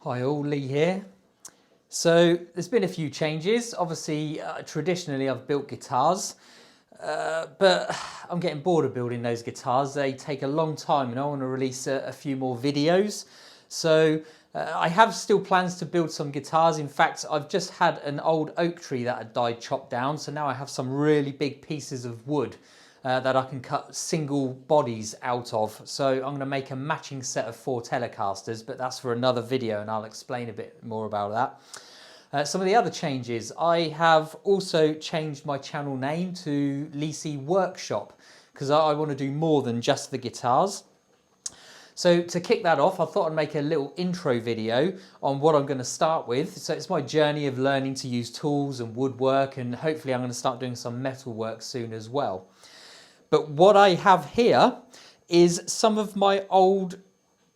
Hi all, Lee here. So there's been a few changes. Obviously, traditionally I've built guitars, but I'm getting bored of building those guitars. They take a long time and I want to release a few more videos. So I have still plans to build some guitars. In fact, I've just had an old oak tree that had died chopped down. So now I have some really big pieces of wood that I can cut single bodies out of. So I'm going to make a matching set of 4 Telecasters, but that's for another video and I'll explain a bit more about that. Some of the other changes, I have also changed my channel name to Leesy Workshop because I want to do more than just the guitars. So to kick that off, I thought I'd make a little intro video on what I'm going to start with. So it's my journey of learning to use tools and woodwork, and hopefully I'm going to start doing some metal work soon as well. But what I have here is some of my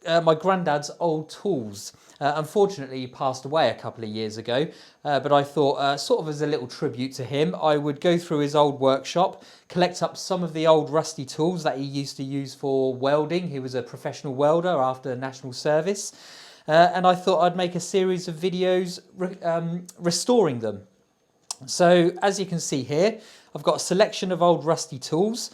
my granddad's old tools. Unfortunately, he passed away a couple of years ago, but I thought, sort of as a little tribute to him, I would go through his old workshop, collect up some of the old rusty tools that he used to use for welding. He was a professional welder after national service, and I thought I'd make a series of videos restoring them. So as you can see here, I've got a selection of old rusty tools.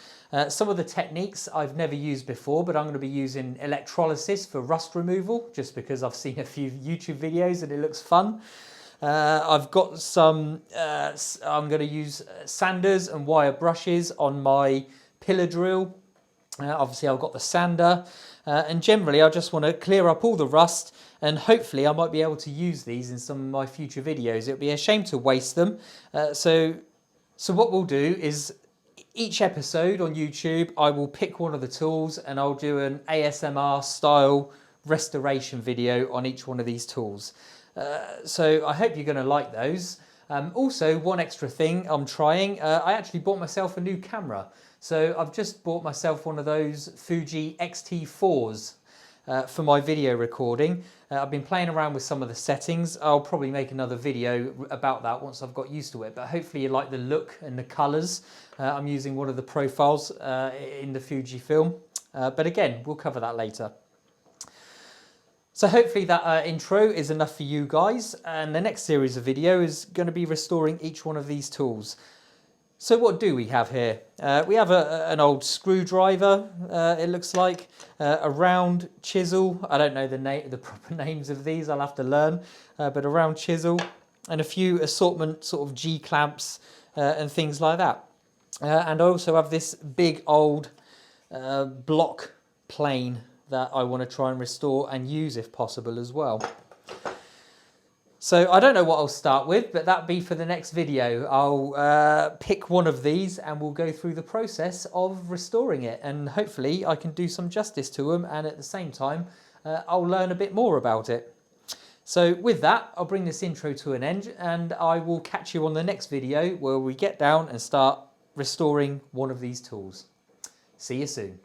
Some of the techniques I've never used before, but I'm going to be using electrolysis for rust removal, just because I've seen a few YouTube videos and it looks fun. I've got some, I'm going to use sanders and wire brushes on my pillar drill. Obviously I've got the sander, and generally I just want to clear up all the rust, and hopefully I might be able to use these in some of my future videos. It would be a shame to waste them. So what we'll do is each episode on YouTube, I will pick one of the tools and I'll do an ASMR style restoration video on each one of these tools. So I hope you're going to like those. Also, one extra thing I'm trying, I actually bought myself a new camera. So I've just bought myself one of those Fuji X-T4s for my video recording. I've been playing around with some of the settings. I'll probably make another video about that once I've got used to it, but hopefully you like the look and the colors. I'm using one of the profiles in the Fujifilm, but again, we'll cover that later. So hopefully that intro is enough for you guys, and the next series of video is going to be restoring each one of these tools. So what do we have here? We have an old screwdriver, it looks like, a round chisel. I don't know the proper names of these, I'll have to learn, but a round chisel and a few assortment sort of G-clamps and things like that. And I also have this big old block plane that I want to try and restore and use if possible as well. So I don't know what I'll start with, but that'll be for the next video. I'll pick one of these and we'll go through the process of restoring it, and hopefully I can do some justice to them, and at the same time I'll learn a bit more about it. So with that, I'll bring this intro to an end, and I will catch you on the next video where we get down and start restoring one of these tools. See you soon.